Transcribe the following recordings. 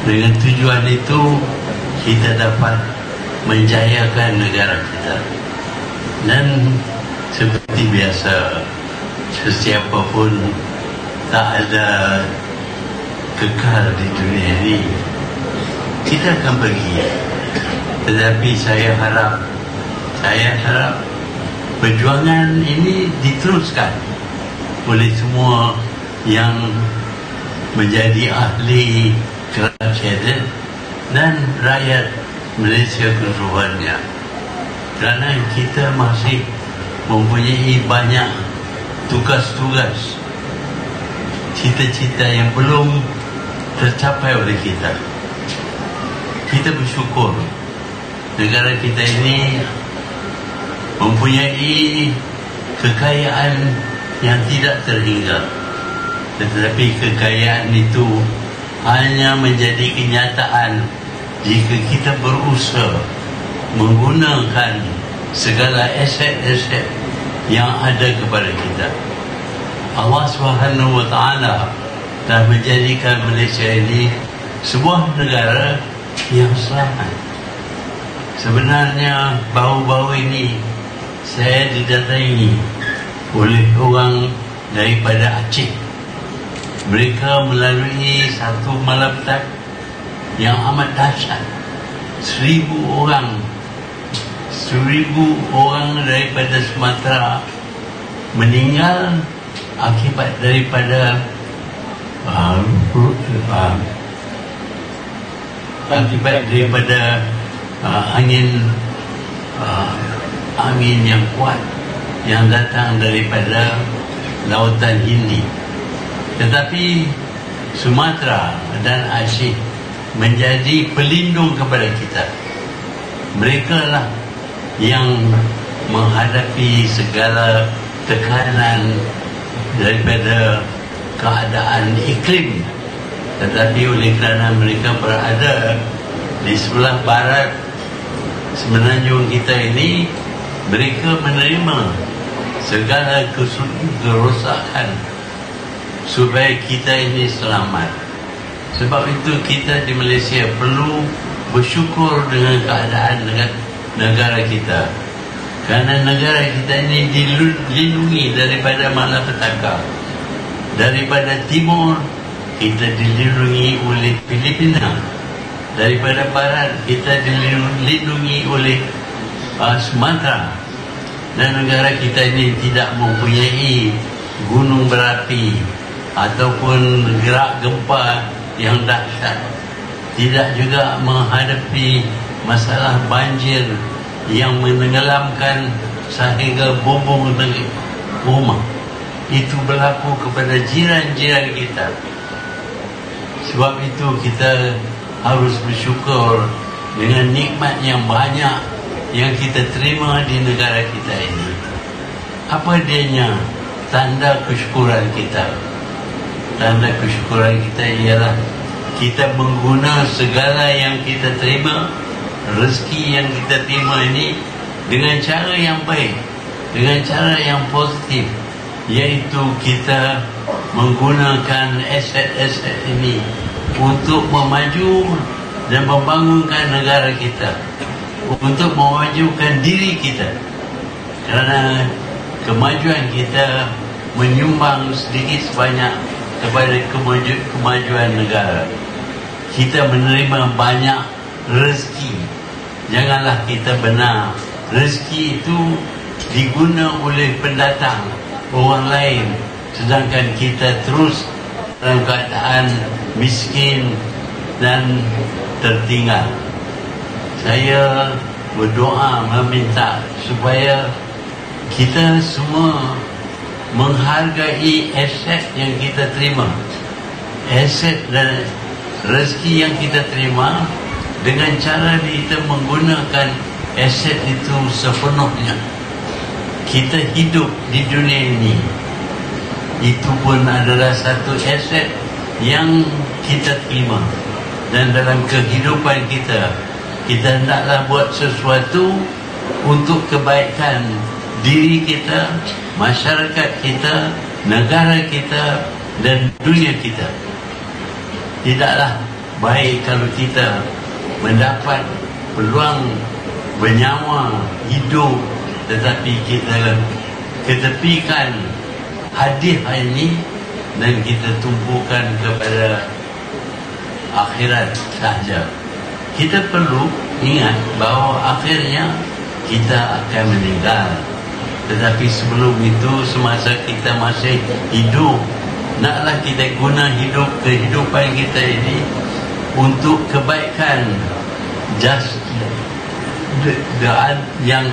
Dengan tujuan itu kita dapat menjayakan negara kita. Dan seperti biasa, sesiapa pun tak ada kekal di dunia ini. Kita akan pergi. Tetapi saya harap perjuangan ini diteruskan oleh semua yang menjadi ahli kerajaan dan rakyat Malaysia keseluruhannya. Kerana kita masih mempunyai banyak tugas-tugas, cita-cita yang belum tercapai oleh kita. Kita bersyukur negara kita ini mempunyai kekayaan yang tidak terhingga. Tetapi kekayaan itu hanya menjadi kenyataan jika kita berusaha menggunakan segala aset-aset yang ada kepada kita. Allah Subhanahu wa Ta'ala telah menjadikan Malaysia ini sebuah negara yang selamat. Sebenarnya baru-baru ini saya didatangi oleh orang daripada Aceh. Mereka melalui satu malapetaka yang amat dahsyat. 1,000 orang daripada Sumatera meninggal akibat daripada angin yang kuat yang datang daripada Lautan Hindi. Tetapi Sumatera dan Aceh menjadi pelindung kepada kita. Mereka lah yang menghadapi segala tekanan daripada keadaan iklim. Tetapi oleh kerana mereka berada di sebelah barat semenanjung kita ini, mereka menerima segala kerosakan supaya kita ini selamat. Sebab itu kita di Malaysia perlu bersyukur dengan keadaan negara kita. Kerana negara kita ini dilindungi daripada malapetaka. Daripada timur kita dilindungi oleh Filipina. Daripada barat kita dilindungi oleh Sumatera. Dan negara kita ini tidak mempunyai gunung berapi ataupun gerak gempa yang dahsyat. Tidak juga menghadapi masalah banjir yang menenggelamkan sehingga bumbung rumah. Itu berlaku kepada jiran-jiran kita. Sebab itu kita harus bersyukur dengan nikmat yang banyak yang kita terima di negara kita ini. Apa dianya tanda kesyukuran kita? Tanda kesyukuran kita ialah kita mengguna segala yang kita terima, rezeki yang kita terima ini dengan cara yang baik, dengan cara yang positif, iaitu kita menggunakan aset-aset ini untuk memaju dan membangunkan negara kita, untuk memajukan diri kita. Kerana kemajuan kita menyumbang sedikit sebanyak kepada kemajuan negara. Kita menerima banyak rezeki. Janganlah kita benar rezeki itu diguna oleh pendatang, orang lain, sedangkan kita terus dalam keadaan miskin dan tertinggal. Saya berdoa meminta supaya kita semua menghargai aset yang kita terima, aset dan rezeki yang kita terima, dengan cara kita menggunakan aset itu sepenuhnya. Kita hidup di dunia ini, itu pun adalah satu aset yang kita terima. Dan dalam kehidupan kita, kita hendaklah buat sesuatu untuk kebaikan diri kita, masyarakat kita, negara kita dan dunia kita. Tidaklah baik kalau kita mendapat peluang bernyawa hidup, tetapi kita ketepikan hadiah ini dan kita tumpukan kepada akhirat sahaja. Kita perlu ingat bahawa akhirnya kita akan meninggal. Tetapi sebelum itu, semasa kita masih hidup, naklah kita guna kehidupan kita ini untuk kebaikan yang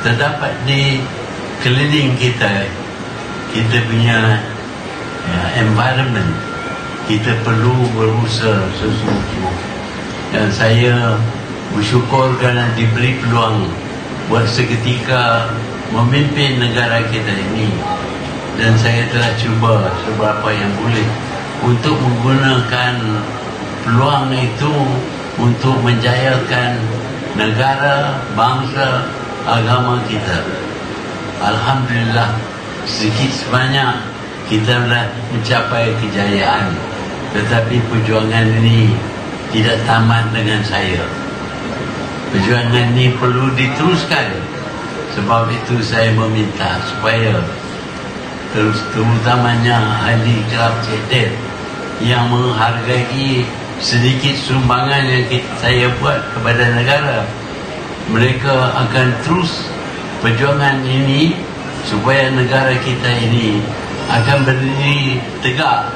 terdapat di keliling kita. Kita punya environment, kita perlu berusaha sesungguh. Dan saya bersyukur kerana diberi peluang buat seketika memimpin negara kita ini, dan saya telah cuba seberapa yang boleh untuk menggunakan peluang itu untuk menjayakan negara, bangsa, agama kita. Alhamdulillah, sedikit sebanyak kita telah mencapai kejayaan, tetapi perjuangan ini tidak tamat dengan saya. Perjuangan ini perlu diteruskan. Sebab itu saya meminta supaya terutamanya ahli kelab cetet yang menghargai sedikit sumbangan yang saya buat kepada negara, mereka akan terus perjuangan ini supaya negara kita ini akan berdiri tegak,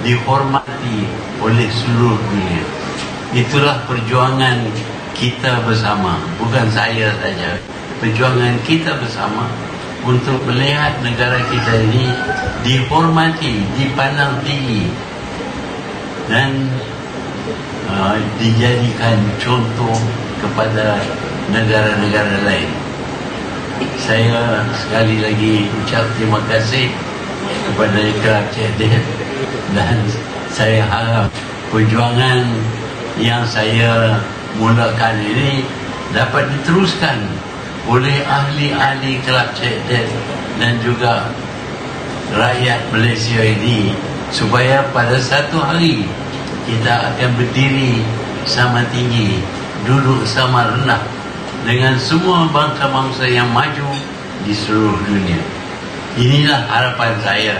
dihormati oleh seluruh dunia. Itulah perjuangan kita bersama, bukan saya saja. Perjuangan kita bersama untuk melihat negara kita ini dihormati, dipandang tinggi, dan dijadikan contoh kepada negara-negara lain. Saya sekali lagi ucap terima kasih kepada Kelab Cetet, dan saya harap perjuangan yang saya mulakan ini dapat diteruskan oleh ahli-ahli Kelab Cetet dan juga rakyat Malaysia ini, supaya pada satu hari kita akan berdiri sama tinggi, duduk sama rendah dengan semua bangsa-bangsa yang maju di seluruh dunia. Inilah harapan saya.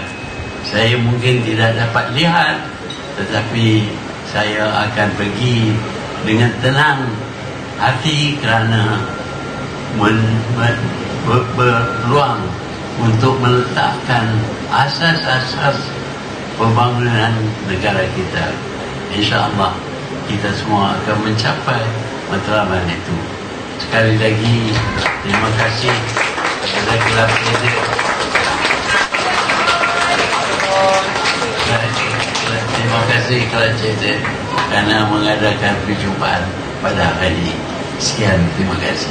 Saya mungkin tidak dapat lihat, tetapi saya akan pergi dengan tenang hati kerana berpeluang untuk meletakkan asas-asas pembangunan negara kita. InsyaAllah kita semua akan mencapai matlamat itu. Sekali lagi terima kasih kepada Kelab Cetet. Terima kasih Kelab Cetet kerana mengadakan perjumpaan pada hari ini. Sekian, terima kasih.